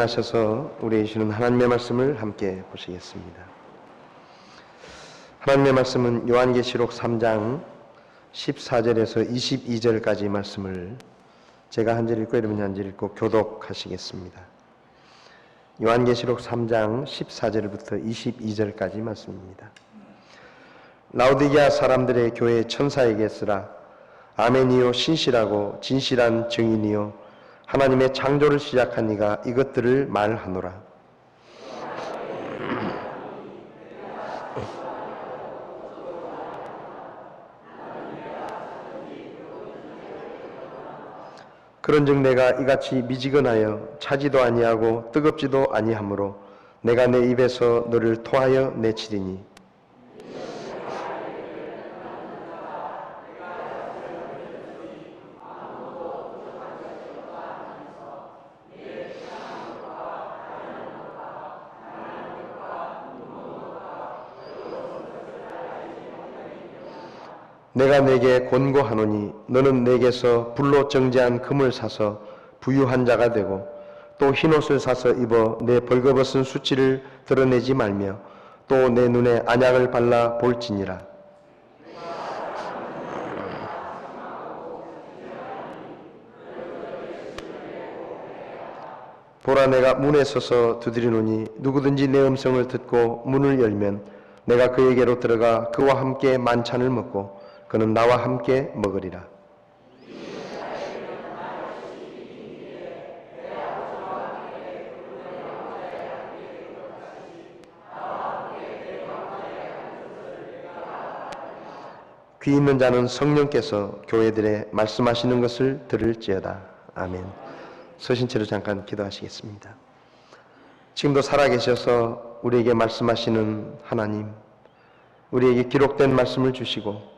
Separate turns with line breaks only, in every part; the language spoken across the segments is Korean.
일어나셔서 우리에게 주시는 하나님의 말씀을 함께 보시겠습니다. 하나님의 말씀은 요한계시록 3장 14절에서 22절까지 말씀을 제가 한 절 읽고 여러분이 한 절 읽고 교독하시겠습니다. 요한계시록 3장 14절부터 22절까지 말씀입니다. 라오디게아 사람들의 교회 천사에게 쓰라. 아멘이요 신실하고 진실한 증인이요 하나님의 창조를 시작한 이가 이것들을 말하노라. 그런즉 내가 이같이 미지근하여 차지도 아니하고 뜨겁지도 아니하므로 내가 내 입에서 너를 토하여 내치리니 내가 내게 권고하노니 너는 내게서 불로 정제한 금을 사서 부유한 자가 되고 또 흰옷을 사서 입어 내 벌거벗은 수치를 드러내지 말며 또 내 눈에 안약을 발라 볼지니라. 보라 내가 문에 서서 두드리노니 누구든지 내 음성을 듣고 문을 열면 내가 그에게로 들어가 그와 함께 만찬을 먹고 그는 나와 함께 먹으리라. 귀 있는 자는 성령께서 교회들에 말씀하시는 것을 들을지어다. 아멘. 서신 채로 잠깐 기도하시겠습니다. 지금도 살아계셔서 우리에게 말씀하시는 하나님, 우리에게 기록된 말씀을 주시고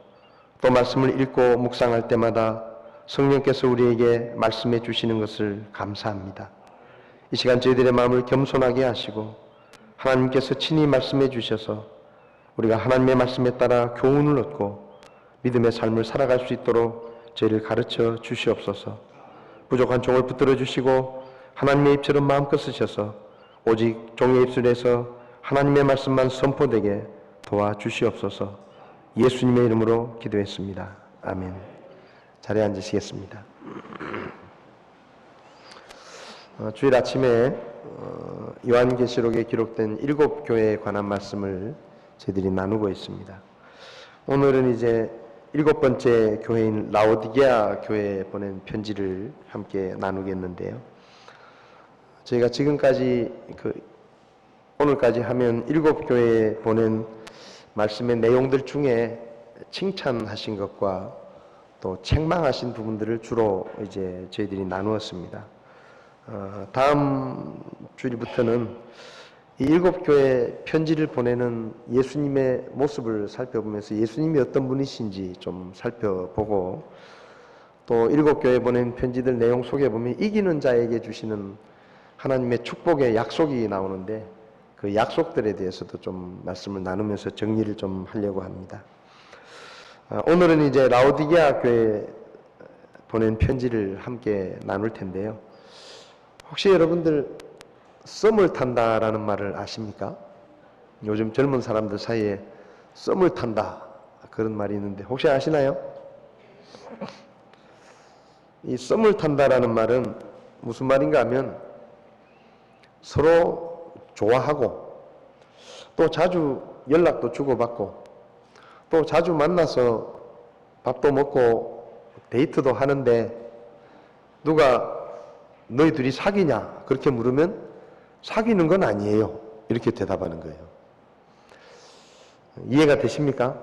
또 말씀을 읽고 묵상할 때마다 성령께서 우리에게 말씀해 주시는 것을 감사합니다. 이 시간 저희들의 마음을 겸손하게 하시고 하나님께서 친히 말씀해 주셔서 우리가 하나님의 말씀에 따라 교훈을 얻고 믿음의 삶을 살아갈 수 있도록 저희를 가르쳐 주시옵소서. 부족한 종을 붙들어 주시고 하나님의 입처럼 마음껏 쓰셔서 오직 종의 입술에서 하나님의 말씀만 선포되게 도와주시옵소서. 예수님의 이름으로 기도했습니다. 아멘. 자리에 앉으시겠습니다. 주일 아침에 요한계시록에 기록된 7교회에 관한 말씀을 저희들이 나누고 있습니다. 오늘은 이제 7번째 교회인 라오디게아 교회에 보낸 편지를 함께 나누겠는데요. 저희가 지금까지 오늘까지 하면 7교회에 보낸 말씀의 내용들 중에 칭찬하신 것과 또 책망하신 부분들을 주로 이제 저희들이 나누었습니다. 다음 주일부터는 이 7교회 편지를 보내는 예수님의 모습을 살펴보면서 예수님이 어떤 분이신지 좀 살펴보고 또 7교회 보낸 편지들 내용 속에 보면 이기는 자에게 주시는 하나님의 축복의 약속이 나오는데 그 약속들에 대해서도 좀 말씀을 나누면서 정리를 좀 하려고 합니다. 오늘은 이제 라오디게아 교회에 보낸 편지를 함께 나눌 텐데요. 혹시 여러분들 썸을 탄다라는 말을 아십니까? 요즘 젊은 사람들 사이에 썸을 탄다 그런 말이 있는데 혹시 아시나요? 이 썸을 탄다라는 말은 무슨 말인가 하면 서로 좋아하고 또 자주 연락도 주고받고 또 자주 만나서 밥도 먹고 데이트도 하는데 누가 너희 둘이 사귀냐 그렇게 물으면 사귀는 건 아니에요 이렇게 대답하는 거예요. 이해가 되십니까?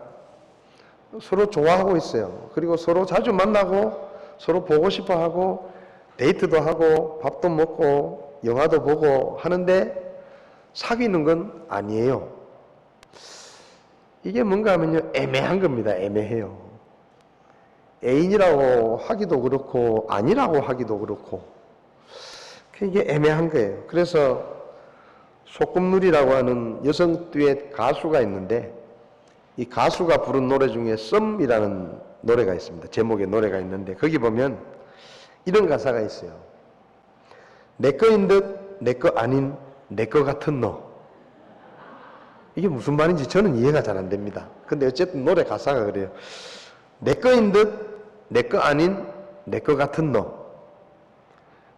서로 좋아하고 있어요. 그리고 서로 자주 만나고 서로 보고 싶어 하고 데이트도 하고 밥도 먹고 영화도 보고 하는데 사귀는 건 아니에요. 이게 뭔가 하면요 애매한 겁니다. 애매해요. 애인이라고 하기도 그렇고 아니라고 하기도 그렇고 이게 애매한 거예요. 그래서 소꿉놀이라고 하는 여성 듀엣 가수가 있는데 이 가수가 부른 노래 중에 썸이라는 노래가 있습니다. 제목의 노래가 있는데 거기 보면 이런 가사가 있어요. 내 거인 듯 내 거 아닌 내 거 같은 너. 이게 무슨 말인지 저는 이해가 잘 안 됩니다. 근데 어쨌든 노래 가사가 그래요. 내 거인 듯 내 거 아닌 내 거 같은 너.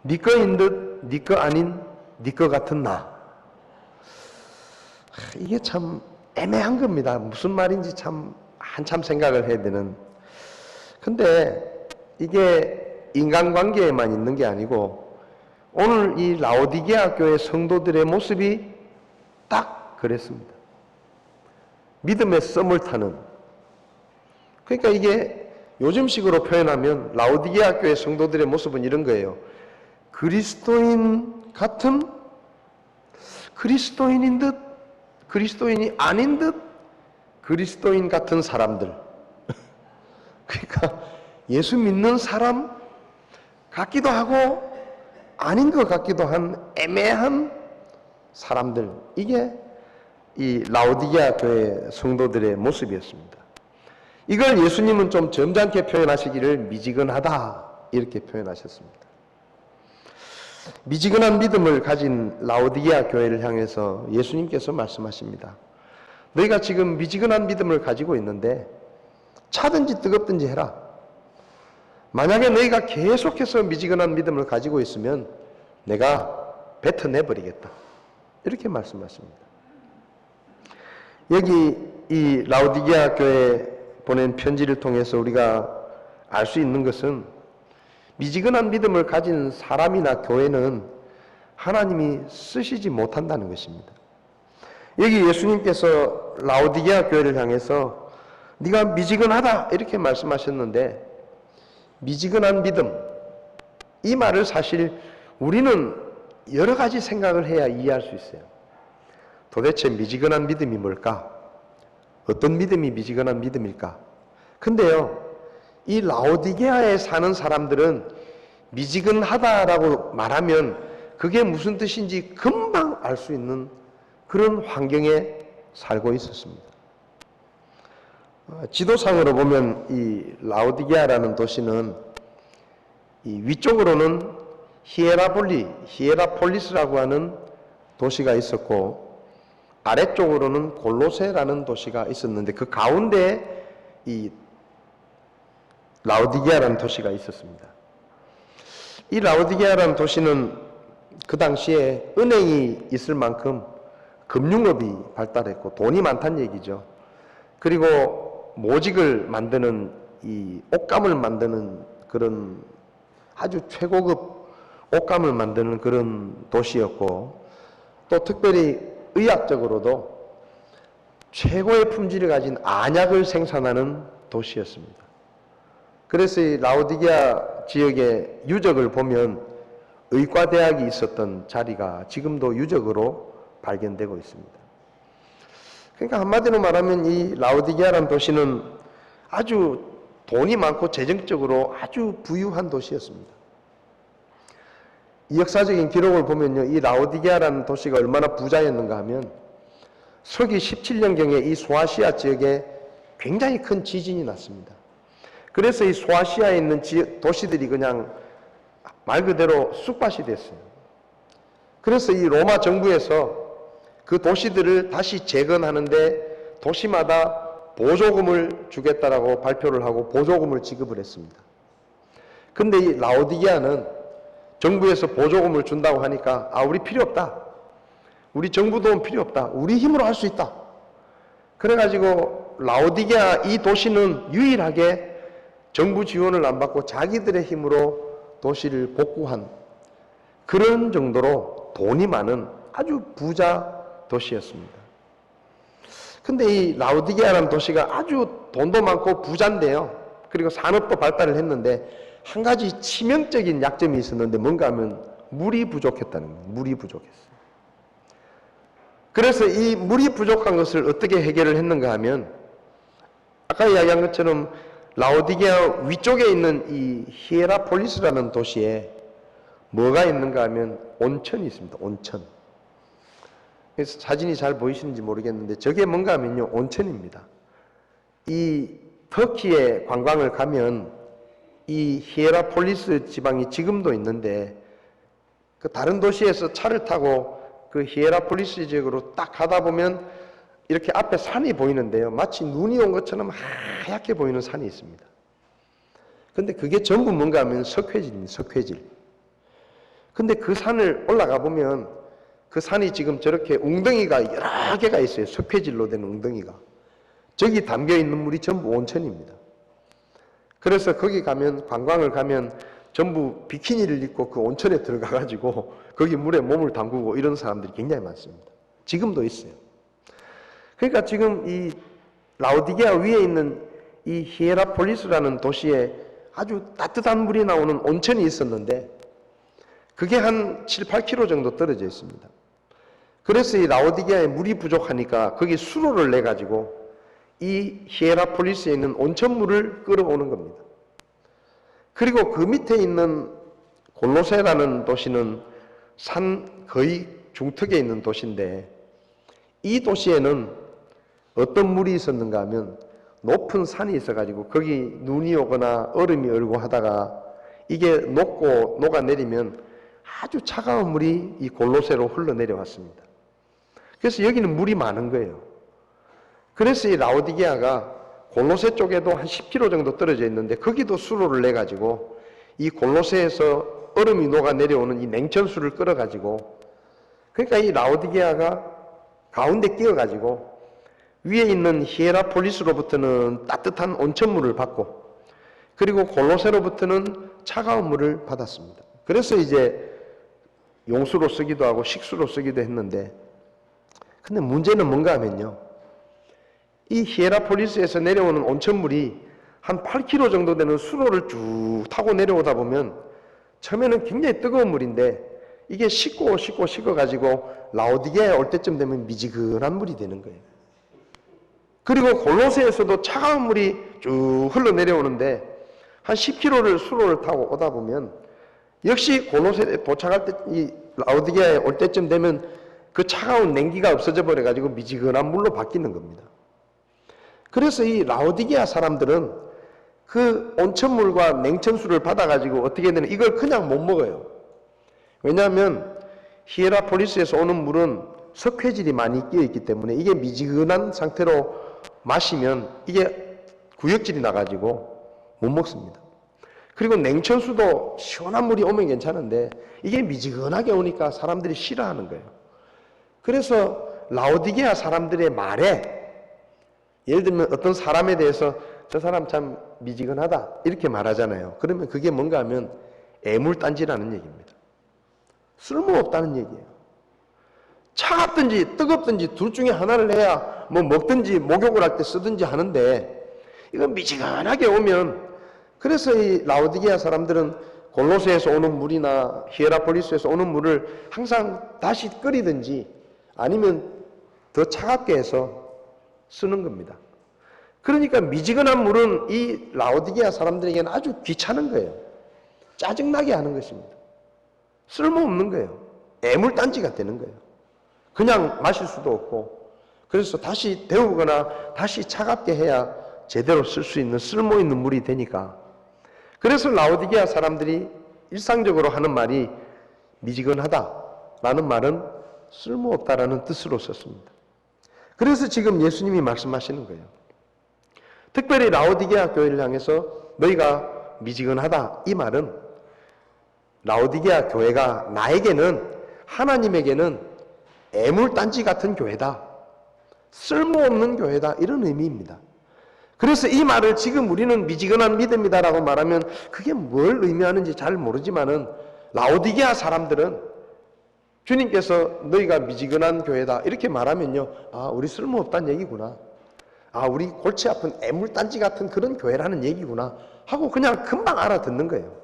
네 거인 듯 네 거 아닌 네 거 같은 나. 이게 참 애매한 겁니다. 무슨 말인지 참 한참 생각을 해야 되는. 근데 이게 인간관계에만 있는 게 아니고 오늘 이 라오디게아 교회 성도들의 모습이 딱 그랬습니다. 믿음의 썸을 타는. 그러니까 이게 요즘식으로 표현하면 라오디게아 교회 성도들의 모습은 이런 거예요. 그리스도인 같은, 그리스도인인 듯, 그리스도인이 아닌 듯, 그리스도인 같은 사람들. 그러니까 예수 믿는 사람 같기도 하고 아닌 것 같기도 한 애매한 사람들. 이게 이 라오디게아 교회 성도들의 모습이었습니다. 이걸 예수님은 좀 점잖게 표현하시기를 미지근하다 이렇게 표현하셨습니다. 미지근한 믿음을 가진 라오디게아 교회를 향해서 예수님께서 말씀하십니다. 너희가 지금 미지근한 믿음을 가지고 있는데 차든지 뜨겁든지 해라. 만약에 너희가 계속해서 미지근한 믿음을 가지고 있으면 내가 뱉어내버리겠다. 이렇게 말씀하십니다. 여기 이 라오디게아 교회에 보낸 편지를 통해서 우리가 알 수 있는 것은 미지근한 믿음을 가진 사람이나 교회는 하나님이 쓰시지 못한다는 것입니다. 여기 예수님께서 라오디게아 교회를 향해서 네가 미지근하다 이렇게 말씀하셨는데 미지근한 믿음, 이 말을 사실 우리는 여러 가지 생각을 해야 이해할 수 있어요. 도대체 미지근한 믿음이 뭘까? 어떤 믿음이 미지근한 믿음일까? 근데요, 이 라오디게아에 사는 사람들은 미지근하다라고 말하면 그게 무슨 뜻인지 금방 알 수 있는 그런 환경에 살고 있었습니다. 지도상으로 보면 이 라오디게아라는 도시는 이 위쪽으로는 히에라폴리스라고 하는 도시가 있었고 아래쪽으로는 골로세라는 도시가 있었는데 그 가운데에 이 라오디게아라는 도시가 있었습니다. 이 라오디게아라는 도시는 그 당시에 은행이 있을 만큼 금융업이 발달했고 돈이 많다는 얘기죠. 그리고 모직을 만드는 이 옷감을 만드는 그런 아주 최고급 옷감을 만드는 그런 도시였고 또 특별히 의학적으로도 최고의 품질을 가진 안약을 생산하는 도시였습니다. 그래서 이 라오디게아 지역의 유적을 보면 의과대학이 있었던 자리가 지금도 유적으로 발견되고 있습니다. 그러니까 한마디로 말하면 이 라오디게아라는 도시는 아주 돈이 많고 재정적으로 아주 부유한 도시였습니다. 이 역사적인 기록을 보면요, 이 라오디게아라는 도시가 얼마나 부자였는가 하면 서기 17년경에 이 소아시아 지역에 굉장히 큰 지진이 났습니다. 그래서 이 소아시아에 있는 도시들이 그냥 말 그대로 쑥밭이 됐어요. 그래서 이 로마 정부에서 그 도시들을 다시 재건하는데 도시마다 보조금을 주겠다라고 발표를 하고 보조금을 지급을 했습니다. 근데 이 라오디게아는 정부에서 보조금을 준다고 하니까 우리 필요 없다. 우리 정부 도움 필요 없다. 우리 힘으로 할 수 있다. 그래가지고 라오디게아 이 도시는 유일하게 정부 지원을 안 받고 자기들의 힘으로 도시를 복구한 그런 정도로 돈이 많은 아주 부자 도시였습니다. 근데 이 라오디게아라는 도시가 아주 돈도 많고 부자인데요. 그리고 산업도 발달을 했는데 한 가지 치명적인 약점이 있었는데 뭔가 하면 물이 부족했다는 거예요. 물이 부족했어요. 그래서 이 물이 부족한 것을 어떻게 해결을 했는가 하면 아까 이야기한 것처럼 라오디게아 위쪽에 있는 이 히에라폴리스라는 도시에 뭐가 있는가 하면 온천이 있습니다. 온천. 그래서 사진이 잘 보이시는지 모르겠는데 저게 뭔가 하면요, 온천입니다. 이 터키에 관광을 가면 이 히에라폴리스 지방이 지금도 있는데 그 다른 도시에서 차를 타고 그 히에라폴리스 지역으로 딱 가다 보면 이렇게 앞에 산이 보이는데요. 마치 눈이 온 것처럼 하얗게 보이는 산이 있습니다. 근데 그게 전부 뭔가 하면 석회질입니다. 석회질. 근데 그 산을 올라가 보면 그 산이 지금 저렇게 웅덩이가 여러 개가 있어요. 석회질로 된 웅덩이가. 저기 담겨있는 물이 전부 온천입니다. 그래서 거기 가면, 관광을 가면 전부 비키니를 입고 그 온천에 들어가가지고 거기 물에 몸을 담그고 이런 사람들이 굉장히 많습니다. 지금도 있어요. 그러니까 지금 이 라오디게아 위에 있는 이 히에라폴리스라는 도시에 아주 따뜻한 물이 나오는 온천이 있었는데 그게 한 7, 8km 정도 떨어져 있습니다. 그래서 이 라오디게아에 물이 부족하니까 거기 수로를 내가지고 이 히에라폴리스에 있는 온천물을 끌어오는 겁니다. 그리고 그 밑에 있는 골로세라는 도시는 산 거의 중턱에 있는 도시인데 이 도시에는 어떤 물이 있었는가 하면 높은 산이 있어가지고 거기 눈이 오거나 얼음이 얼고 하다가 이게 녹고 녹아내리면 아주 차가운 물이 이 골로새로 흘러내려왔습니다. 그래서 여기는 물이 많은 거예요. 그래서 이 라오디게아가 골로새 쪽에도 한 10km 정도 떨어져 있는데 거기도 수로를 내가지고 이 골로새에서 얼음이 녹아내려오는 이 냉천수를 끌어가지고 그러니까 이 라오디게아가 가운데 끼어가지고 위에 있는 히에라폴리스로부터는 따뜻한 온천물을 받고 그리고 골로새로부터는 차가운 물을 받았습니다. 그래서 이제 용수로 쓰기도 하고 식수로 쓰기도 했는데 근데 문제는 뭔가 하면요. 이 히에라폴리스에서 내려오는 온천물이 한 8km 정도 되는 수로를 쭉 타고 내려오다 보면 처음에는 굉장히 뜨거운 물인데 이게 식어가지고 라오디게아에 올 때쯤 되면 미지근한 물이 되는 거예요. 그리고 골로새에서도 차가운 물이 쭉 흘러내려오는데 한 10km를 수로를 타고 오다 보면 역시 골로새에 도착할 때, 이 라오디게아에 올 때쯤 되면 그 차가운 냉기가 없어져 버려가지고 미지근한 물로 바뀌는 겁니다. 그래서 이 라오디게아 사람들은 그 온천물과 냉천수를 받아가지고 어떻게 되는 이걸 그냥 못 먹어요. 왜냐하면 히에라폴리스에서 오는 물은 석회질이 많이 끼어있기 때문에 이게 미지근한 상태로 마시면 이게 구역질이 나가지고 못 먹습니다. 그리고 냉천수도 시원한 물이 오면 괜찮은데 이게 미지근하게 오니까 사람들이 싫어하는 거예요. 그래서 라오디게아 사람들의 말에 예를 들면 어떤 사람에 대해서 저 사람 참 미지근하다 이렇게 말하잖아요. 그러면 그게 뭔가 하면 애물단지라는 얘기입니다. 쓸모없다는 얘기예요. 차갑든지 뜨겁든지 둘 중에 하나를 해야 뭐 먹든지 목욕을 할 때 쓰든지 하는데 이건 미지근하게 오면 그래서 이 라오디게아 사람들은 골로새에서 오는 물이나 히에라폴리스에서 오는 물을 항상 다시 끓이든지 아니면 더 차갑게 해서 쓰는 겁니다. 그러니까 미지근한 물은 이 라오디게아 사람들에게는 아주 귀찮은 거예요. 짜증나게 하는 것입니다. 쓸모없는 거예요. 애물단지가 되는 거예요. 그냥 마실 수도 없고 그래서 다시 데우거나 다시 차갑게 해야 제대로 쓸 수 있는 쓸모있는 물이 되니까 그래서 라오디게아 사람들이 일상적으로 하는 말이 미지근하다라는 말은 쓸모없다라는 뜻으로 썼습니다. 그래서 지금 예수님이 말씀하시는 거예요. 특별히 라오디게아 교회를 향해서 너희가 미지근하다 이 말은 라오디게아 교회가 나에게는 하나님에게는 애물단지 같은 교회다. 쓸모없는 교회다. 이런 의미입니다. 그래서 이 말을 지금 우리는 미지근한 믿음이다라고 말하면 그게 뭘 의미하는지 잘 모르지만은 라오디게아 사람들은 주님께서 너희가 미지근한 교회다 이렇게 말하면요. 아, 우리 쓸모없다는 얘기구나. 아, 우리 골치 아픈 애물단지 같은 그런 교회라는 얘기구나 하고 그냥 금방 알아듣는 거예요.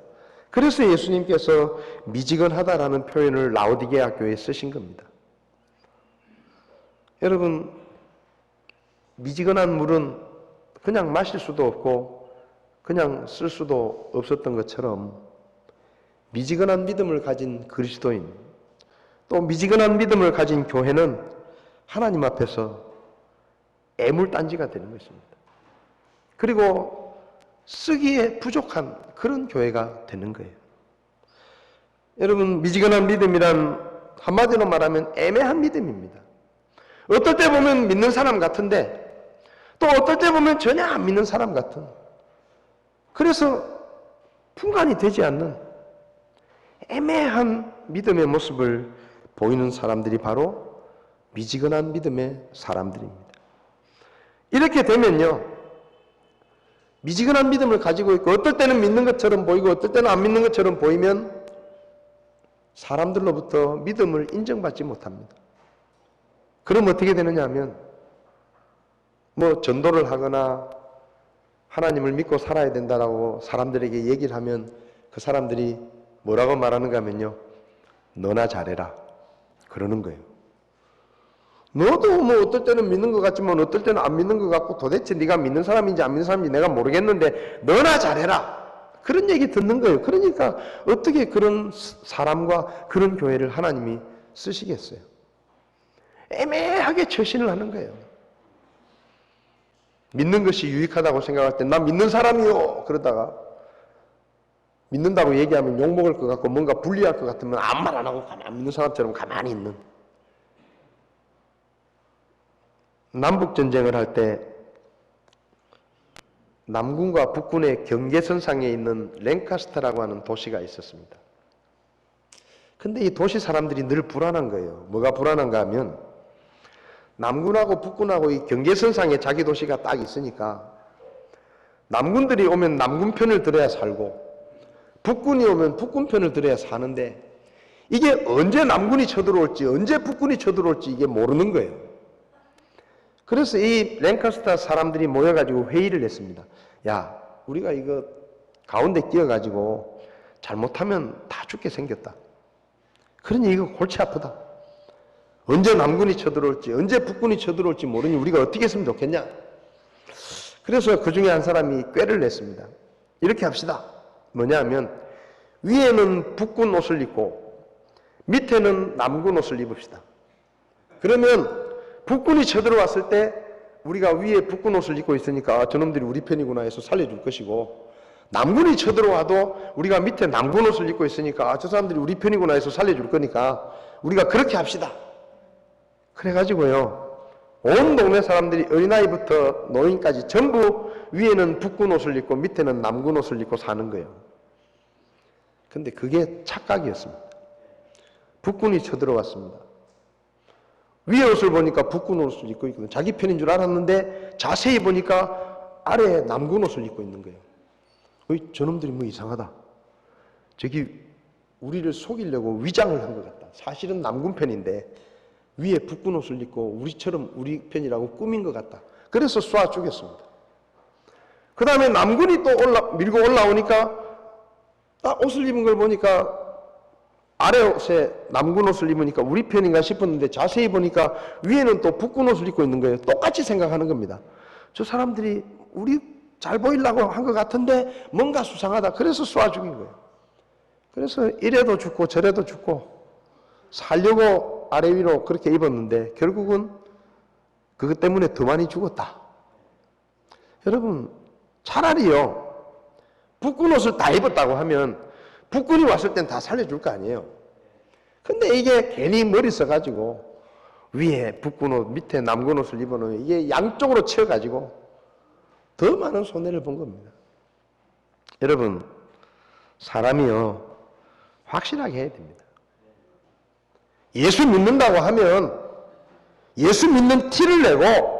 그래서 예수님께서 미지근하다라는 표현을 라오디게아 교회에 쓰신 겁니다. 여러분, 미지근한 물은 그냥 마실 수도 없고 그냥 쓸 수도 없었던 것처럼 미지근한 믿음을 가진 그리스도인 또 미지근한 믿음을 가진 교회는 하나님 앞에서 애물단지가 되는 것입니다. 그리고 쓰기에 부족한 그런 교회가 되는 거예요. 여러분, 미지근한 믿음이란 한마디로 말하면 애매한 믿음입니다. 어떨 때 보면 믿는 사람 같은데 또 어떨 때 보면 전혀 안 믿는 사람 같은, 그래서 분간이 되지 않는 애매한 믿음의 모습을 보이는 사람들이 바로 미지근한 믿음의 사람들입니다. 이렇게 되면요, 미지근한 믿음을 가지고 있고 어떨 때는 믿는 것처럼 보이고 어떨 때는 안 믿는 것처럼 보이면 사람들로부터 믿음을 인정받지 못합니다. 그럼 어떻게 되느냐 하면 전도를 하거나 하나님을 믿고 살아야 된다라고 사람들에게 얘기를 하면 그 사람들이 뭐라고 말하는가 하면요, 너나 잘해라 그러는 거예요. 너도 어떨 때는 믿는 것 같지만 어떨 때는 안 믿는 것 같고 도대체 네가 믿는 사람인지 안 믿는 사람인지 내가 모르겠는데 너나 잘해라, 그런 얘기 듣는 거예요. 그러니까 어떻게 그런 사람과 그런 교회를 하나님이 쓰시겠어요? 애매하게 처신을 하는 거예요. 믿는 것이 유익하다고 생각할 때 나 믿는 사람이요 그러다가 믿는다고 얘기하면 욕먹을 것 같고 뭔가 불리할 것 같으면 아무 말 안 하고 가만히 믿는 사람처럼 가만히 있는. 남북전쟁을 할 때 남군과 북군의 경계선상에 있는 랭카스터라고 하는 도시가 있었습니다. 근데 이 도시 사람들이 늘 불안한 거예요. 뭐가 불안한가 하면 남군하고 북군하고 이 경계선상에 자기 도시가 딱 있으니까 남군들이 오면 남군 편을 들어야 살고 북군이 오면 북군 편을 들어야 사는데 이게 언제 남군이 쳐들어올지 언제 북군이 쳐들어올지 이게 모르는 거예요. 그래서 이 랭카스터 사람들이 모여가지고 회의를 했습니다. 야, 우리가 이거 가운데 끼어가지고 잘못하면 다 죽게 생겼다. 그러니 이거 골치 아프다. 언제 남군이 쳐들어올지 언제 북군이 쳐들어올지 모르니 우리가 어떻게 했으면 좋겠냐. 그래서 그 중에 한 사람이 꾀를 냈습니다. 이렇게 합시다. 뭐냐 하면 위에는 북군 옷을 입고 밑에는 남군 옷을 입읍시다. 그러면 북군이 쳐들어왔을 때 우리가 위에 북군 옷을 입고 있으니까 저놈들이 우리 편이구나 해서 살려줄 것이고, 남군이 쳐들어와도 우리가 밑에 남군 옷을 입고 있으니까 저 사람들이 우리 편이구나 해서 살려줄 거니까 우리가 그렇게 합시다. 그래가지고요, 온 동네 사람들이 어린아이부터 노인까지 전부 위에는 북군 옷을 입고 밑에는 남군 옷을 입고 사는 거예요. 근데 그게 착각이었습니다. 북군이 쳐들어왔습니다. 위에 옷을 보니까 북군 옷을 입고 있거든요. 자기 편인 줄 알았는데 자세히 보니까 아래에 남군 옷을 입고 있는 거예요. 저놈들이 뭐 이상하다. 저기 우리를 속이려고 위장을 한 것 같다. 사실은 남군 편인데 위에 북군 옷을 입고 우리처럼 우리 편이라고 꾸민 것 같다. 그래서 쏴 죽였습니다. 그 다음에 남군이 또 밀고 올라오니까 딱 옷을 입은 걸 보니까 아래 옷에 남군 옷을 입으니까 우리 편인가 싶었는데 자세히 보니까 위에는 또 북군 옷을 입고 있는 거예요. 똑같이 생각하는 겁니다. 저 사람들이 우리 잘 보이려고 한 것 같은데 뭔가 수상하다. 그래서 쏴 죽인 거예요. 그래서 이래도 죽고 저래도 죽고 살려고 아래 위로 그렇게 입었는데 결국은 그것 때문에 더 많이 죽었다. 여러분, 차라리요, 북군 옷을 다 입었다고 하면 북군이 왔을 땐 다 살려줄 거 아니에요. 근데 이게 괜히 머리 써가지고 위에 북군 옷 밑에 남군 옷을 입어놓으면 이게 양쪽으로 치여가지고 더 많은 손해를 본 겁니다. 여러분, 사람이요 확실하게 해야 됩니다. 예수 믿는다고 하면 예수 믿는 티를 내고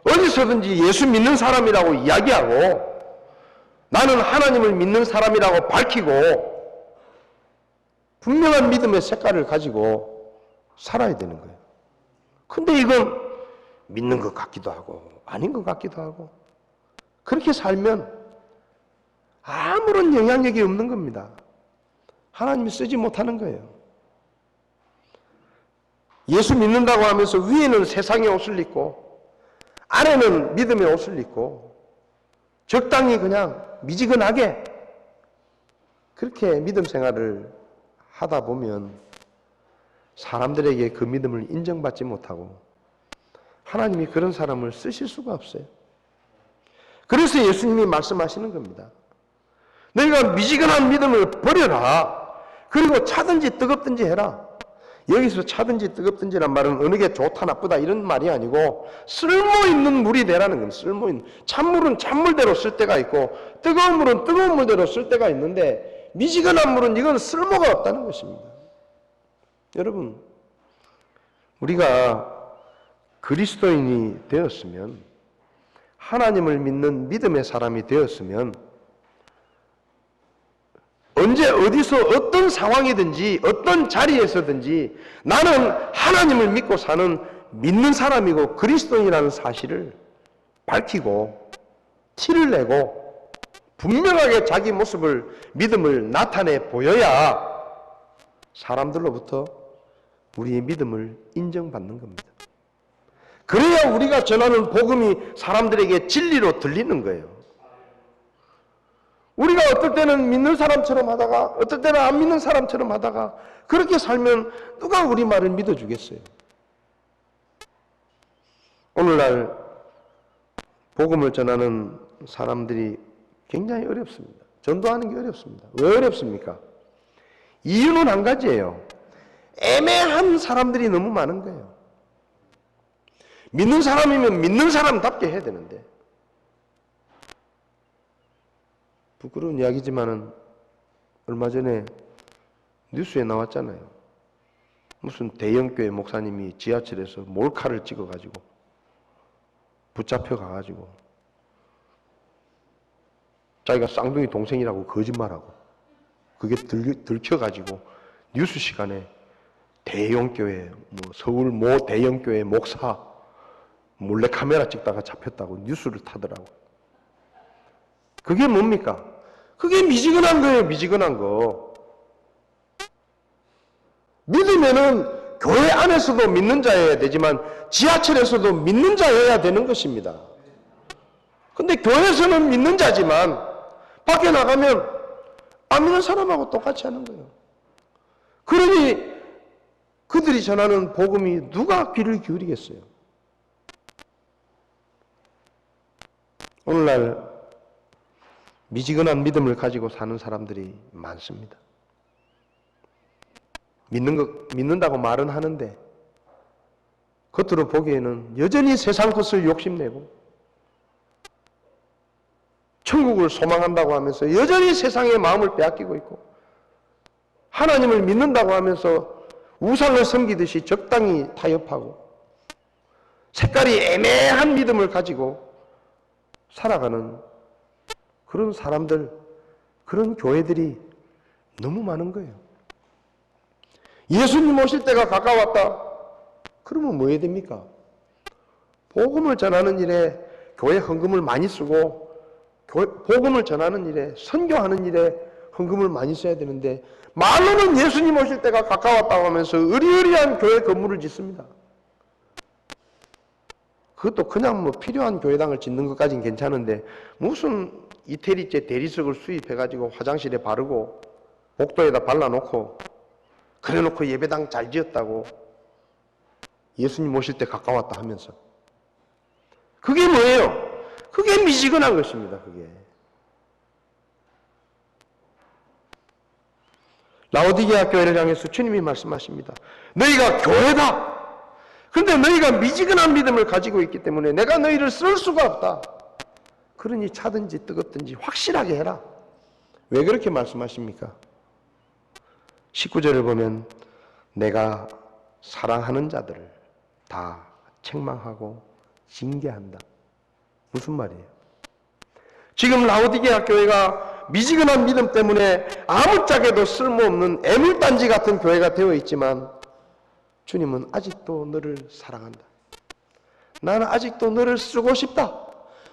어디서든지 예수 믿는 사람이라고 이야기하고 나는 하나님을 믿는 사람이라고 밝히고 분명한 믿음의 색깔을 가지고 살아야 되는 거예요. 근데 이건 믿는 것 같기도 하고 아닌 것 같기도 하고 그렇게 살면 아무런 영향력이 없는 겁니다. 하나님이 쓰지 못하는 거예요. 예수 믿는다고 하면서 위에는 세상의 옷을 입고 아래는 믿음의 옷을 입고 적당히 그냥 미지근하게 그렇게 믿음 생활을 하다 보면 사람들에게 그 믿음을 인정받지 못하고 하나님이 그런 사람을 쓰실 수가 없어요. 그래서 예수님이 말씀하시는 겁니다. 너희가 미지근한 믿음을 버려라. 그리고 차든지 뜨겁든지 해라. 여기서 차든지 뜨겁든지란 말은 어느 게 좋다 나쁘다 이런 말이 아니고 쓸모있는 물이 되라는 겁니다. 쓸모있는. 찬물은 찬물대로 쓸 때가 있고 뜨거운 물은 뜨거운 물대로 쓸 때가 있는데 미지근한 물은 이건 쓸모가 없다는 것입니다. 여러분, 우리가 그리스도인이 되었으면, 하나님을 믿는 믿음의 사람이 되었으면 언제 어디서 어떤 상황이든지 어떤 자리에서든지 나는 하나님을 믿고 사는 믿는 사람이고 그리스도인이라는 사실을 밝히고 티를 내고 분명하게 자기 모습을, 믿음을 나타내 보여야 사람들로부터 우리의 믿음을 인정받는 겁니다. 그래야 우리가 전하는 복음이 사람들에게 진리로 들리는 거예요. 우리가 어떨 때는 믿는 사람처럼 하다가 어떨 때는 안 믿는 사람처럼 하다가 그렇게 살면 누가 우리 말을 믿어주겠어요? 오늘날 복음을 전하는 사람들이 굉장히 어렵습니다. 전도하는 게 어렵습니다. 왜 어렵습니까? 이유는 한 가지예요. 애매한 사람들이 너무 많은 거예요. 믿는 사람이면 믿는 사람답게 해야 되는데, 부끄러운 이야기지만은 얼마 전에 뉴스에 나왔잖아요. 무슨 대형교회 목사님이 지하철에서 몰카를 찍어가지고 붙잡혀 가가지고 자기가 쌍둥이 동생이라고 거짓말하고 그게 들켜가지고 뉴스 시간에 대형교회, 서울 모 대형교회 목사 몰래카메라 찍다가 잡혔다고 뉴스를 타더라고. 그게 뭡니까? 그게 미지근한 거예요. 미지근한 거. 믿으면은 교회 안에서도 믿는 자여야 되지만 지하철에서도 믿는 자여야 되는 것입니다. 근데 교회에서는 믿는 자지만 밖에 나가면 안 믿는 사람하고 똑같이 하는 거예요. 그러니 그들이 전하는 복음이 누가 귀를 기울이겠어요? 오늘날 미지근한 믿음을 가지고 사는 사람들이 많습니다. 믿는다고 말은 하는데 겉으로 보기에는 여전히 세상 것을 욕심내고 천국을 소망한다고 하면서 여전히 세상의 마음을 빼앗기고 있고, 하나님을 믿는다고 하면서 우상을 섬기듯이 적당히 타협하고 색깔이 애매한 믿음을 가지고 살아가는 그런 사람들, 그런 교회들이 너무 많은 거예요. 예수님 오실 때가 가까웠다. 그러면 뭐 해야 됩니까? 복음을 전하는 일에 교회 헌금을 많이 쓰고 복음을 전하는 일에, 선교하는 일에 헌금을 많이 써야 되는데 말로는 예수님 오실 때가 가까웠다고 하면서 의리의리한 교회 건물을 짓습니다. 그것도 그냥 필요한 교회당을 짓는 것까지는 괜찮은데 무슨 이태리째 대리석을 수입해가지고 화장실에 바르고 복도에다 발라놓고 그래놓고 예배당 잘 지었다고 예수님 오실 때 가까웠다 하면서, 그게 뭐예요? 그게 미지근한 것입니다. 그게. 라오디게아 교회를 향해서 주님이 말씀하십니다. 너희가 교회다. 그런데 너희가 미지근한 믿음을 가지고 있기 때문에 내가 너희를 쓸 수가 없다. 그러니 차든지 뜨겁든지 확실하게 해라. 왜 그렇게 말씀하십니까? 19절을 보면 내가 사랑하는 자들을 다 책망하고 징계한다. 무슨 말이에요? 지금 라오디게아 교회가 미지근한 믿음 때문에 아무짝에도 쓸모없는 애물단지 같은 교회가 되어 있지만 주님은 아직도 너를 사랑한다. 나는 아직도 너를 쓰고 싶다.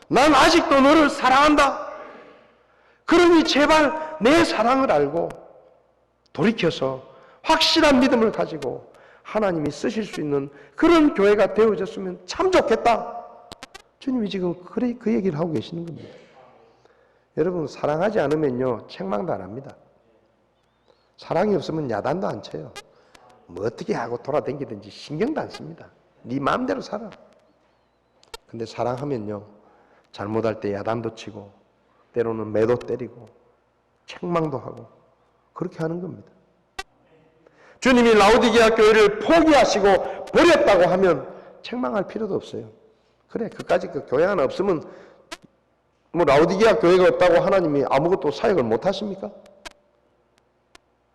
난 아직도 너를 사랑한다. 그러니 제발 내 사랑을 알고 돌이켜서 확실한 믿음을 가지고 하나님이 쓰실 수 있는 그런 교회가 되어졌으면 참 좋겠다. 주님이 지금 그 얘기를 하고 계시는 겁니다. 여러분, 사랑하지 않으면요 책망도 안 합니다. 사랑이 없으면 야단도 안 쳐요. 뭐 어떻게 하고 돌아다니든지 신경도 안 씁니다. 네 마음대로 살아. 근데 사랑하면요 잘못할 때 야단도 치고 때로는 매도 때리고 책망도 하고 그렇게 하는 겁니다. 주님이 라오디게아 교회를 포기하시고 버렸다고 하면 책망할 필요도 없어요. 그래, 그까짓 그 교회 하나 없으면 뭐 라오디게아 교회가 없다고 하나님이 아무것도 사역을 못 하십니까?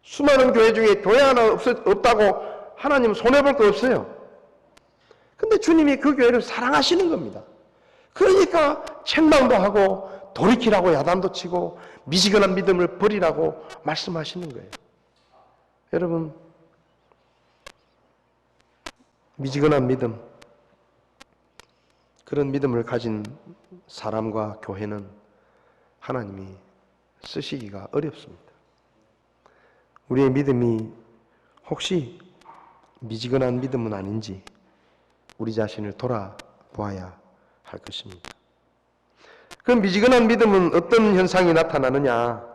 수많은 교회 중에 교회 하나 없다고 하나님 손해볼 거 없어요. 근데 주님이 그 교회를 사랑하시는 겁니다. 그러니까 책망도 하고 돌이키라고 야단도 치고 미지근한 믿음을 버리라고 말씀하시는 거예요. 여러분, 미지근한 믿음, 그런 믿음을 가진 사람과 교회는 하나님이 쓰시기가 어렵습니다. 우리의 믿음이 혹시 미지근한 믿음은 아닌지 우리 자신을 돌아보아야 할 것입니다. 그 미지근한 믿음은 어떤 현상이 나타나느냐?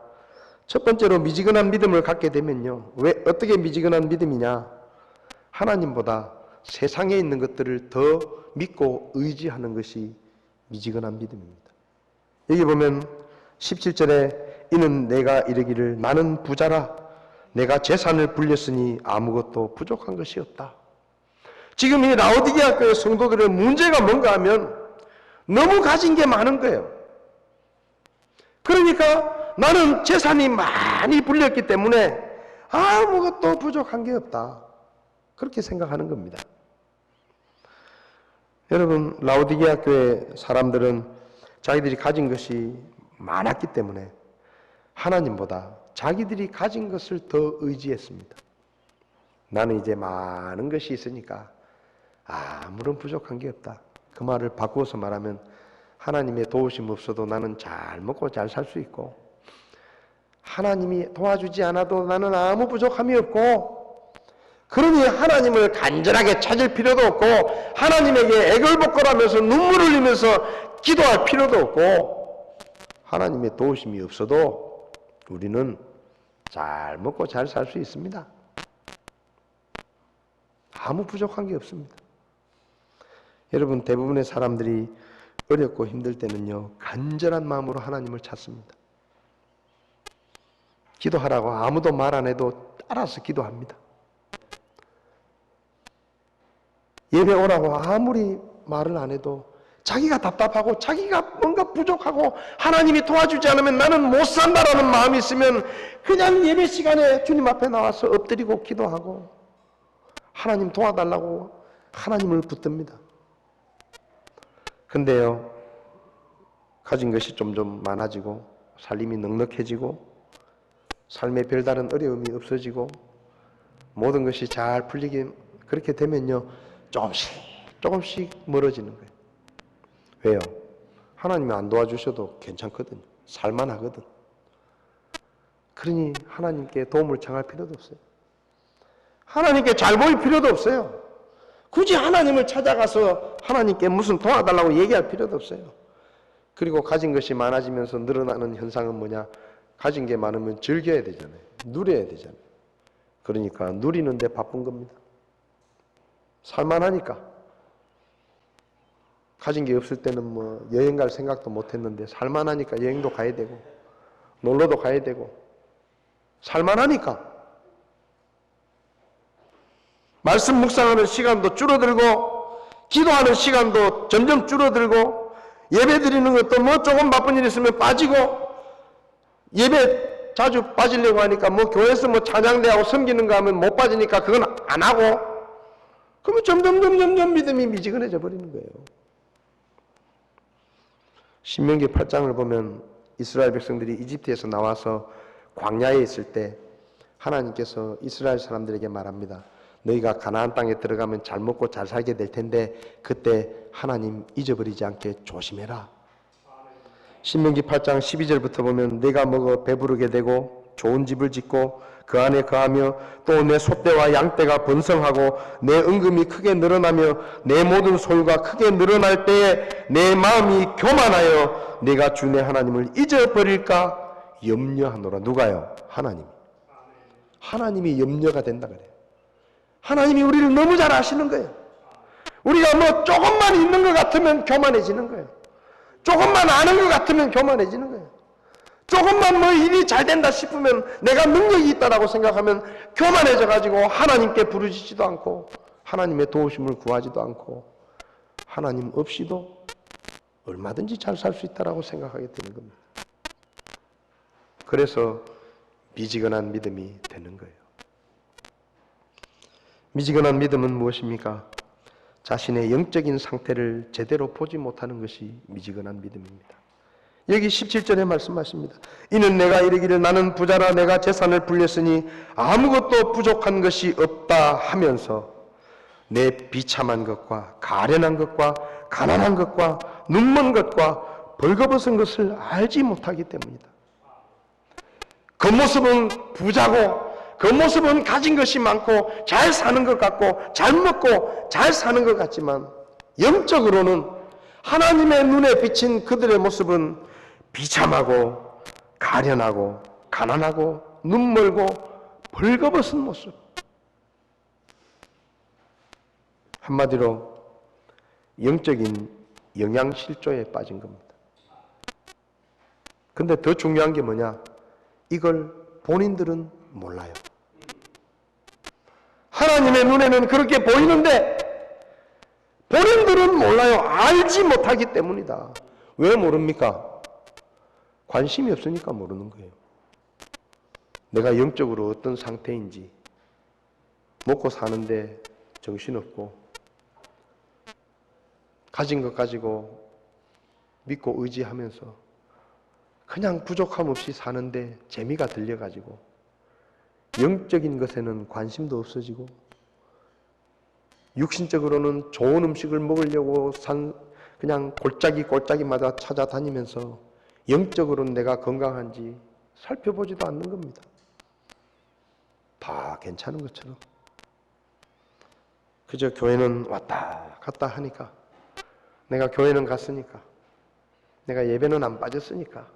첫 번째로 미지근한 믿음을 갖게 되면요. 왜 어떻게 미지근한 믿음이냐? 하나님보다 세상에 있는 것들을 더 믿고 의지하는 것이 미지근한 믿음입니다. 여기 보면 17절에 이는 내가 이르기를 나는 부자라 내가 재산을 불렸으니 아무것도 부족한 것이 없다. 지금 이 라오디게아 교회 성도들의 문제가 뭔가 하면 너무 가진 게 많은 거예요. 그러니까 나는 재산이 많이 불렸기 때문에 아무것도 부족한 게 없다. 그렇게 생각하는 겁니다. 여러분, 라오디게아 교회 사람들은 자기들이 가진 것이 많았기 때문에 하나님보다 자기들이 가진 것을 더 의지했습니다. 나는 이제 많은 것이 있으니까 아무런 부족한 게 없다. 그 말을 바꾸어서 말하면 하나님의 도우심 없어도 나는 잘 먹고 잘 살 수 있고 하나님이 도와주지 않아도 나는 아무 부족함이 없고 그러니 하나님을 간절하게 찾을 필요도 없고 하나님에게 애걸복걸하면서 눈물을 흘리면서 기도할 필요도 없고 하나님의 도우심이 없어도 우리는 잘 먹고 잘 살 수 있습니다. 아무 부족한 게 없습니다. 여러분, 대부분의 사람들이 어렵고 힘들 때는요, 간절한 마음으로 하나님을 찾습니다. 기도하라고 아무도 말 안 해도 따라서 기도합니다. 예배 오라고 아무리 말을 안 해도 자기가 답답하고 자기가 뭔가 부족하고 하나님이 도와주지 않으면 나는 못 산다라는 마음이 있으면 그냥 예배 시간에 주님 앞에 나와서 엎드리고 기도하고 하나님 도와달라고 하나님을 붙듭니다. 근데요, 가진 것이 점점 많아지고 살림이 넉넉해지고 삶에 별다른 어려움이 없어지고 모든 것이 잘 풀리게 그렇게 되면요, 조금씩 멀어지는 거예요. 왜요? 하나님이 안 도와주셔도 괜찮거든요. 살만하거든. 그러니 하나님께 도움을 청할 필요도 없어요. 하나님께 잘 보일 필요도 없어요. 굳이 하나님을 찾아가서 하나님께 무슨 도와달라고 얘기할 필요도 없어요. 그리고 가진 것이 많아지면서 늘어나는 현상은 뭐냐? 가진 게 많으면 즐겨야 되잖아요. 누려야 되잖아요. 그러니까 누리는데 바쁜 겁니다. 살만하니까. 가진 게 없을 때는 뭐 여행 갈 생각도 못 했는데 살만하니까 여행도 가야 되고 놀러도 가야 되고 살만하니까 말씀 묵상하는 시간도 줄어들고 기도하는 시간도 점점 줄어들고 예배 드리는 것도 뭐 조금 바쁜 일 있으면 빠지고 예배 자주 빠지려고 하니까 뭐 교회에서 뭐 찬양대하고 섬기는 거 하면 못 빠지니까 그건 안 하고 그러면 점점 믿음이 미지근해져 버리는 거예요. 신명기 8장을 보면 이스라엘 백성들이 이집트에서 나와서 광야에 있을 때 하나님께서 이스라엘 사람들에게 말합니다. 너희가 가나안 땅에 들어가면 잘 먹고 잘 살게 될 텐데 그때 하나님 잊어버리지 않게 조심해라. 신명기 8장 12절부터 보면 내가 먹어 배부르게 되고 좋은 집을 짓고 그 안에 거하며 또 내 소떼와 양떼가 번성하고 내 은금이 크게 늘어나며 내 모든 소유가 크게 늘어날 때에 내 마음이 교만하여 내가 주 내 하나님을 잊어버릴까 염려하노라. 누가요? 하나님이 염려가 된다 그래요. 하나님이 우리를 너무 잘 아시는 거예요. 우리가 뭐 조금만 있는 것 같으면 교만해지는 거예요. 조금만 아는 것 같으면 교만해지는 거예요. 조금만 뭐 일이 잘 된다 싶으면 내가 능력이 있다라고 생각하면 교만해져 가지고 하나님께 부르짖지도 않고 하나님의 도우심을 구하지도 않고 하나님 없이도 얼마든지 잘 살 수 있다라고 생각하게 되는 겁니다. 그래서 미지근한 믿음이 되는 거예요. 미지근한 믿음은 무엇입니까? 자신의 영적인 상태를 제대로 보지 못하는 것이 미지근한 믿음입니다. 여기 17절에 말씀하십니다. 이는 내가 이르기를 나는 부자라 내가 재산을 불렸으니 아무것도 부족한 것이 없다 하면서 내 비참한 것과 가련한 것과 가난한 것과 눈먼 것과 벌거벗은 것을 알지 못하기 때문이다. 겉모습은 부자고 겉모습은 가진 것이 많고 잘 사는 것 같고 잘 먹고 잘 사는 것 같지만 영적으로는 하나님의 눈에 비친 그들의 모습은 비참하고 가련하고 가난하고 눈멀고 벌거벗은 모습. 한마디로 영적인 영양실조에 빠진 겁니다. 근데 더 중요한 게 뭐냐? 이걸 본인들은 몰라요. 하나님의 눈에는 그렇게 보이는데 본인들은 몰라요. 알지 못하기 때문이다. 왜 모릅니까? 관심이 없으니까 모르는 거예요. 내가 영적으로 어떤 상태인지, 먹고 사는데 정신없고 가진 것 가지고 믿고 의지하면서 그냥 부족함 없이 사는데 재미가 들려가지고 영적인 것에는 관심도 없어지고 육신적으로는 좋은 음식을 먹으려고 그냥 골짜기마다 찾아다니면서 영적으로는 내가 건강한지 살펴보지도 않는 겁니다. 다 괜찮은 것처럼 그저 교회는 왔다 갔다 하니까 내가 교회는 갔으니까 내가 예배는 안 빠졌으니까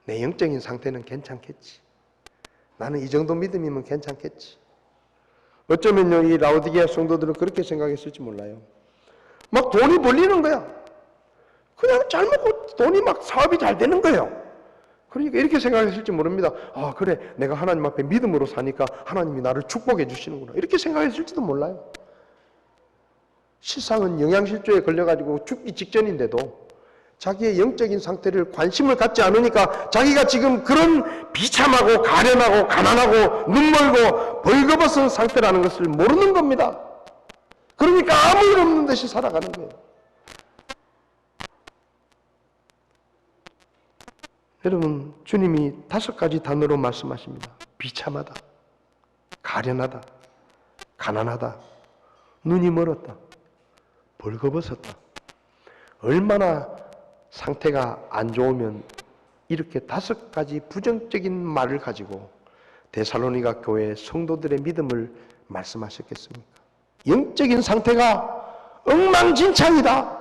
내 영적인 상태는 괜찮겠지. 나는 이 정도 믿음이면 괜찮겠지. 어쩌면요 이 라오디게아 성도들은 그렇게 생각했을지 몰라요. 막 돈이 벌리는 거야. 그냥 잘 먹고 돈이 막 사업이 잘 되는 거예요. 그러니까 이렇게 생각했을지 모릅니다. 아 그래 내가 하나님 앞에 믿음으로 사니까 하나님이 나를 축복해 주시는구나. 이렇게 생각했을지도 몰라요. 실상은 영양실조에 걸려가지고 죽기 직전인데도 자기의 영적인 상태를 관심을 갖지 않으니까 자기가 지금 그런 비참하고 가련하고 가난하고 눈멀고 벌거벗은 상태라는 것을 모르는 겁니다. 그러니까 아무 일 없는 듯이 살아가는 거예요. 여러분 주님이 5가지 단어로 말씀하십니다. 비참하다, 가련하다, 가난하다, 눈이 멀었다, 벌거벗었다. 얼마나 상태가 안 좋으면 이렇게 5가지 부정적인 말을 가지고 데살로니가 교회 성도들의 믿음을 말씀하셨겠습니까? 영적인 상태가 엉망진창이다.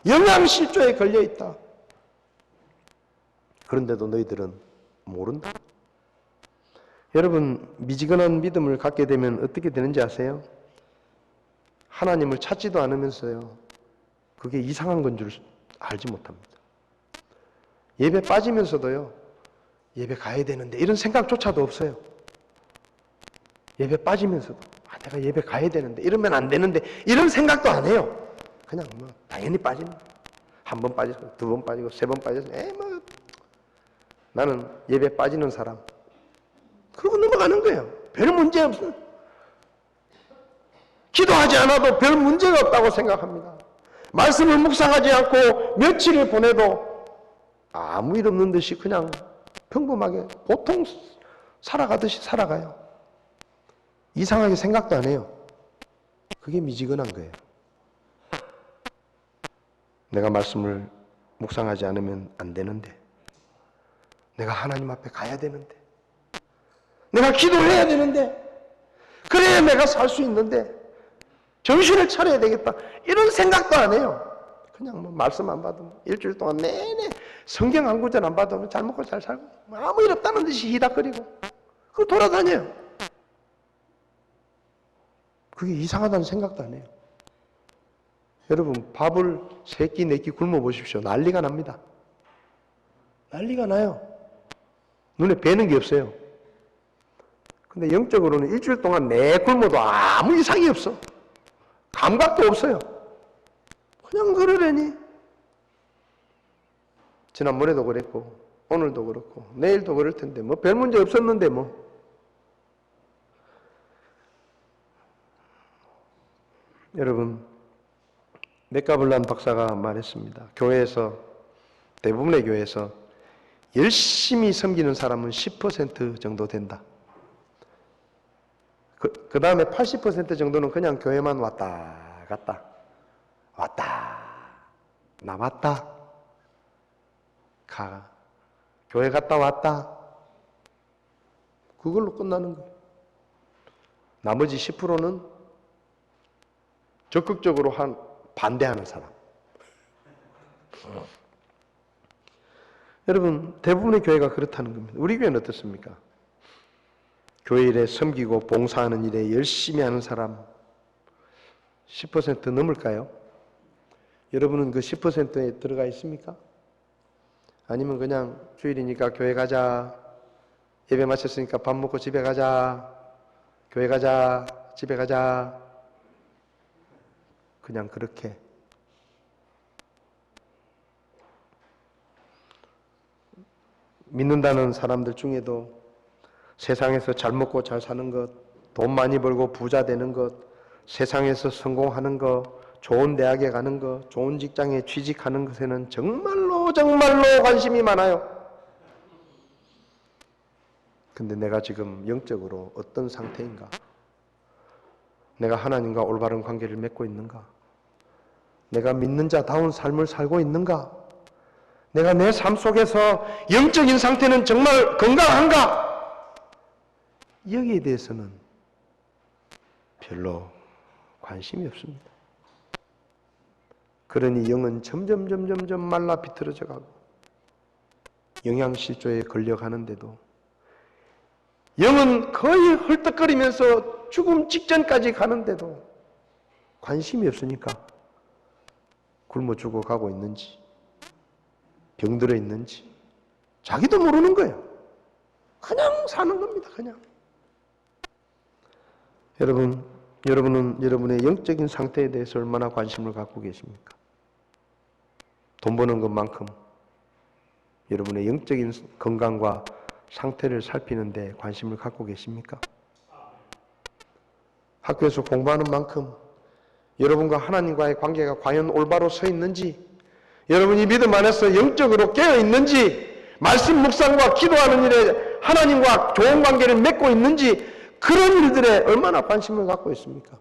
영양실조에 걸려있다. 그런데도 너희들은 모른다. 여러분 미지근한 믿음을 갖게 되면 어떻게 되는지 아세요? 하나님을 찾지도 않으면서요 그게 이상한 건 줄 알지 못합니다. 예배 빠지면서도요 예배 가야 되는데 이런 생각조차도 없어요. 예배 빠지면서도 내가 예배 가야 되는데 이러면 안 되는데 이런 생각도 안 해요. 그냥 뭐 당연히 빠지는 거예요. 1번 빠지고 2번 빠지고 3번 빠져서 뭐 나는 예배 빠지는 사람 그러고 넘어가는 거예요. 별 문제 없어요. 기도하지 않아도 별 문제가 없다고 생각합니다. 말씀을 묵상하지 않고 며칠을 보내도 아무 일 없는 듯이 그냥 평범하게 보통 살아가듯이 살아가요. 이상하게 생각도 안 해요. 그게 미지근한 거예요. 내가 말씀을 묵상하지 않으면 안 되는데 내가 하나님 앞에 가야 되는데 내가 기도해야 되는데 그래야 내가 살 수 있는데 정신을 차려야 되겠다 이런 생각도 안 해요. 그냥 뭐 말씀 안 받으면 일주일 동안 내내 성경 한 구절 안 받으면 잘 먹고 잘 살고 아무 일 없다는 듯이 히닥거리고 그거 돌아다녀요. 그게 이상하다는 생각도 안 해요. 여러분 밥을 3끼 4끼 굶어 보십시오. 난리가 납니다. 난리가 나요. 눈에 뵈는 게 없어요. 근데 영적으로는 일주일 동안 내 굶어도 아무 이상이 없어. 감각도 없어요. 그냥 그러려니. 지난번에도 그랬고 오늘도 그렇고 내일도 그럴 텐데 뭐 별 문제 없었는데 뭐. 여러분, 맥가블란 박사가 말했습니다. 교회에서, 대부분의 교회에서 열심히 섬기는 사람은 10% 정도 된다. 그 다음에 80% 정도는 그냥 교회만 왔다 갔다 나왔다 가, 교회 갔다 왔다, 그걸로 끝나는 거예요. 나머지 10%는 적극적으로 반대하는 사람. 여러분, 대부분의 교회가 그렇다는 겁니다. 우리 교회는 어떻습니까? 교회 일에 섬기고 봉사하는 일에 열심히 하는 사람 10% 넘을까요? 여러분은 그 10%에 들어가 있습니까? 아니면 그냥 주일이니까 교회 가자, 예배 마쳤으니까 밥 먹고 집에 가자, 교회 가자, 집에 가자, 그냥 그렇게. 믿는다는 사람들 중에도 세상에서 잘 먹고 잘 사는 것, 돈 많이 벌고 부자 되는 것, 세상에서 성공하는 것, 좋은 대학에 가는 것, 좋은 직장에 취직하는 것에는 정말로 관심이 많아요. 근데 내가 지금 영적으로 어떤 상태인가? 내가 하나님과 올바른 관계를 맺고 있는가? 내가 믿는 자다운 삶을 살고 있는가? 내가 내 삶 속에서 영적인 상태는 정말 건강한가? 여기에 대해서는 별로 관심이 없습니다. 그러니 영은 점점 말라 비틀어져 가고 영양실조에 걸려가는데도 영은 거의 헐떡거리면서 죽음 직전까지 가는데도 관심이 없으니까 굶어 죽어가고 있는지 병들어 있는지 자기도 모르는 거예요. 그냥 사는 겁니다. 그냥. 여러분은 여러분의 영적인 상태에 대해서 얼마나 관심을 갖고 계십니까? 돈 버는 것만큼 여러분의 영적인 건강과 상태를 살피는데 관심을 갖고 계십니까? 학교에서 공부하는 만큼 여러분과 하나님과의 관계가 과연 올바로 서 있는지, 여러분이 믿음 안에서 영적으로 깨어 있는지, 말씀 묵상과 기도하는 일에 하나님과 좋은 관계를 맺고 있는지, 그런 일들에 얼마나 관심을 갖고 있습니까?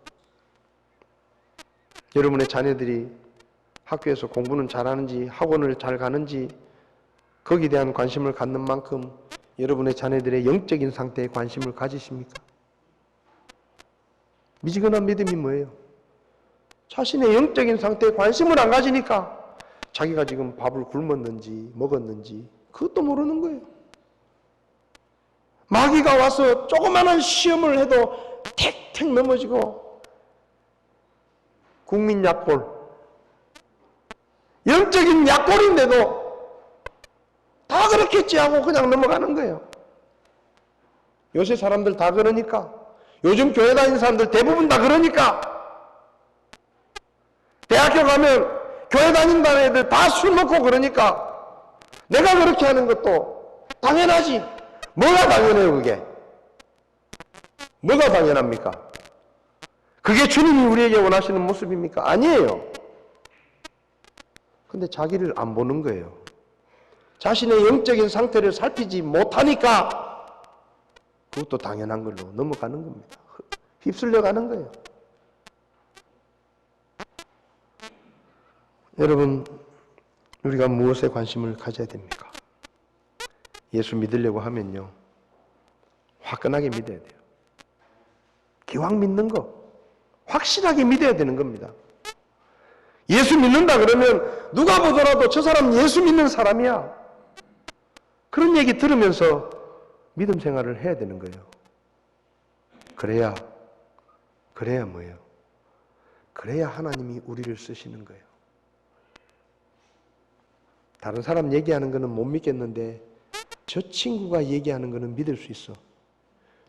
여러분의 자녀들이 학교에서 공부는 잘하는지, 학원을 잘 가는지, 거기에 대한 관심을 갖는 만큼 여러분의 자녀들의 영적인 상태에 관심을 가지십니까? 미지근한 믿음이 뭐예요? 자신의 영적인 상태에 관심을 안 가지니까 자기가 지금 밥을 굶었는지 먹었는지 그것도 모르는 거예요. 마귀가 와서 조그마한 시험을 해도 택택 넘어지고 국민 약골, 영적인 약골인데도 다 그렇겠지 하고 그냥 넘어가는 거예요. 요새 사람들 다 그러니까, 요즘 교회 다니는 사람들 대부분 다 그러니까, 대학교 가면 교회 다닌다는 애들 다 술 먹고 그러니까 내가 그렇게 하는 것도 당연하지. 뭐가 당연해요, 그게? 뭐가 당연합니까? 그게 주님이 우리에게 원하시는 모습입니까? 아니에요. 근데 자기를 안 보는 거예요. 자신의 영적인 상태를 살피지 못하니까 그것도 당연한 걸로 넘어가는 겁니다. 휩쓸려 가는 거예요. 여러분, 우리가 무엇에 관심을 가져야 됩니까? 예수 믿으려고 하면요, 화끈하게 믿어야 돼요. 기왕 믿는 거 확실하게 믿어야 되는 겁니다. 예수 믿는다 그러면 누가 보더라도 저 사람 예수 믿는 사람이야, 그런 얘기 들으면서 믿음 생활을 해야 되는 거예요. 그래야 뭐예요? 그래야 하나님이 우리를 쓰시는 거예요. 다른 사람 얘기하는 거는 못 믿겠는데 저 친구가 얘기하는 거는 믿을 수 있어.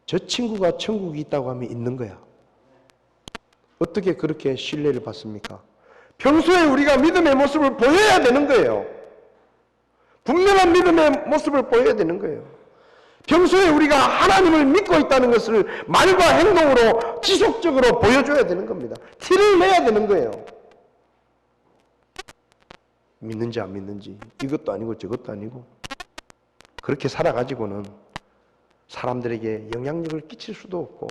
저 친구가 천국이 있다고 하면 있는 거야. 어떻게 그렇게 신뢰를 받습니까? 평소에 우리가 믿음의 모습을 보여야 되는 거예요. 분명한 믿음의 모습을 보여야 되는 거예요. 평소에 우리가 하나님을 믿고 있다는 것을 말과 행동으로 지속적으로 보여줘야 되는 겁니다. 티를 내야 되는 거예요. 믿는지 안 믿는지, 이것도 아니고 저것도 아니고, 그렇게 살아가지고는 사람들에게 영향력을 끼칠 수도 없고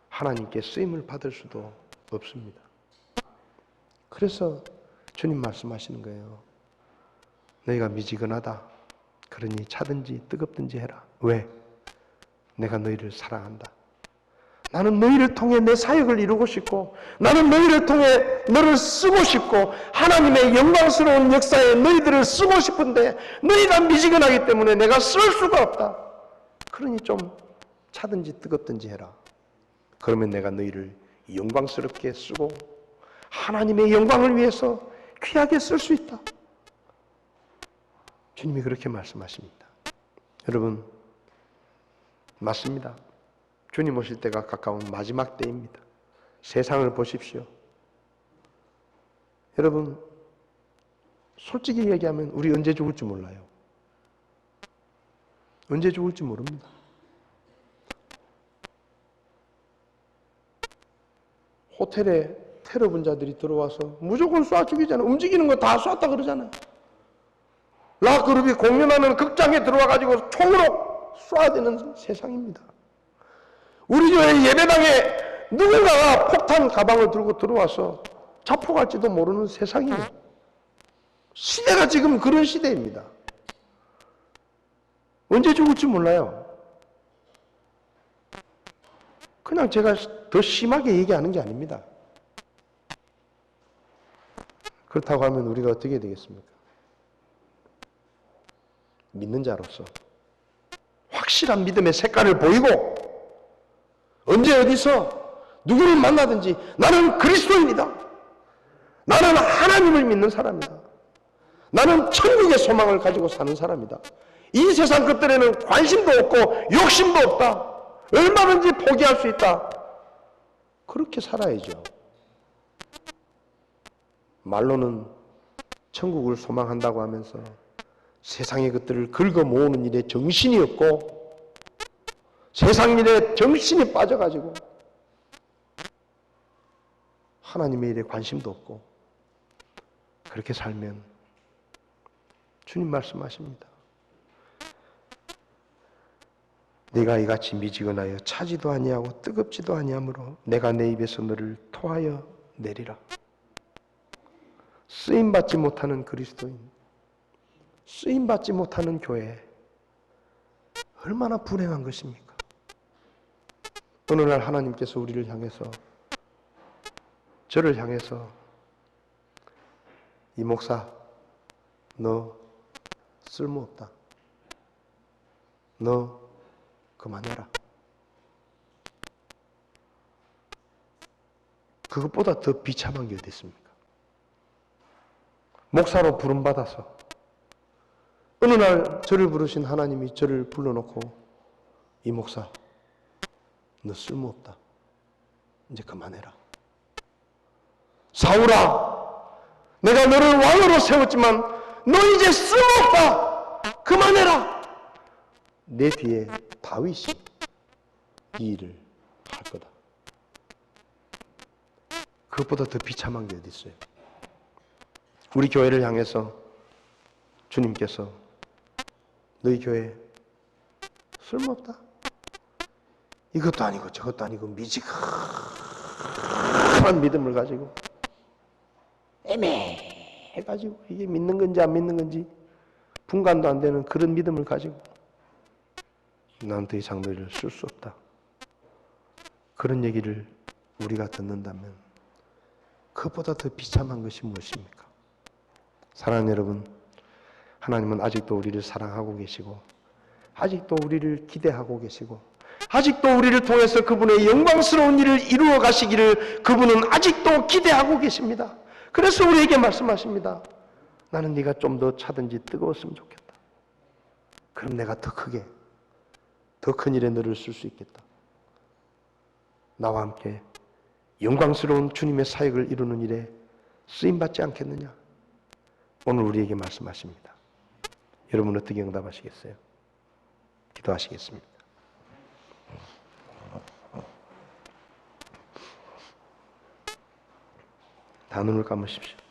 하나님께 쓰임을 받을 수도 없습니다. 그래서 주님 말씀하시는 거예요. 너희가 미지근하다. 그러니 차든지 뜨겁든지 해라. 왜? 내가 너희를 사랑한다. 나는 너희를 통해 내 사역을 이루고 싶고, 나는 너희를 통해 너를 쓰고 싶고, 하나님의 영광스러운 역사에 너희들을 쓰고 싶은데 너희가 미지근하기 때문에 내가 쓸 수가 없다. 그러니 좀 차든지 뜨겁든지 해라. 그러면 내가 너희를 영광스럽게 쓰고 하나님의 영광을 위해서 귀하게 쓸 수 있다. 주님이 그렇게 말씀하십니다. 여러분, 맞습니다. 주님 오실 때가 가까운 마지막 때입니다. 세상을 보십시오. 여러분, 솔직히 얘기하면 우리 언제 죽을지 몰라요. 언제 죽을지 모릅니다. 호텔에 테러 분자들이 들어와서 무조건 쏴 죽이잖아요. 움직이는 거 다 쐈다 그러잖아요. 락그룹이 공연하는 극장에 들어와가지고 총으로 쏴야 되는 세상입니다. 우리 교회 예배당에 누군가가 폭탄 가방을 들고 들어와서 자폭할지도 모르는 세상이에요. 시대가 지금 그런 시대입니다. 언제 죽을지 몰라요. 그냥 제가 더 심하게 얘기하는 게 아닙니다. 그렇다고 하면 우리가 어떻게 해야 되겠습니까? 믿는 자로서 확실한 믿음의 색깔을 보이고, 언제 어디서 누구를 만나든지 나는 그리스도인이다. 나는 하나님을 믿는 사람이다. 나는 천국의 소망을 가지고 사는 사람이다. 이 세상 것들에는 관심도 없고 욕심도 없다. 얼마든지 포기할 수 있다. 그렇게 살아야죠. 말로는 천국을 소망한다고 하면서 세상의 것들을 긁어 모으는 일에 정신이 없고, 세상 일에 정신이 빠져가지고 하나님의 일에 관심도 없고, 그렇게 살면 주님 말씀하십니다. 네가 이같이 미지근하여 차지도 아니하고 뜨겁지도 아니하므로 내가 내 입에서 너를 토하여 내리라. 쓰임받지 못하는 그리스도인, 쓰임받지 못하는 교회, 얼마나 불행한 것입니까? 어느 날 하나님께서 우리를 향해서, 저를 향해서, 이 목사, 너 쓸모없다. 너 그만해라. 그것보다 더 비참한 게 어디 있습니까? 목사로 부름받아서 어느 날 저를 부르신 하나님이 저를 불러놓고, 이 목사, 너 쓸모없다. 이제 그만해라. 사울아, 내가 너를 왕으로 세웠지만 너 이제 쓸모없다. 그만해라. 내 뒤에 다윗이 이 일을 할 거다. 그것보다 더 비참한 게 어디 있어요? 우리 교회를 향해서 주님께서 너희 교회 쓸모없다. 이것도 아니고 저것도 아니고 미지근한 믿음을 가지고, 애매해가지고 이게 믿는 건지 안 믿는 건지 분간도 안 되는 그런 믿음을 가지고 난 더 이상 너희를 쓸 수 없다. 그런 얘기를 우리가 듣는다면 그것보다 더 비참한 것이 무엇입니까? 사랑하는 여러분, 하나님은 아직도 우리를 사랑하고 계시고, 아직도 우리를 기대하고 계시고, 아직도 우리를 통해서 그분의 영광스러운 일을 이루어 가시기를 그분은 아직도 기대하고 계십니다. 그래서 우리에게 말씀하십니다. 나는 네가 좀 더 차든지 뜨거웠으면 좋겠다. 그럼 내가 더 크게, 더 큰 일에 너를 쓸 수 있겠다. 나와 함께 영광스러운 주님의 사역을 이루는 일에 쓰임받지 않겠느냐? 오늘 우리에게 말씀하십니다. 여러분 어떻게 응답하시겠어요? 기도하시겠습니다. 다 눈을 감으십시오.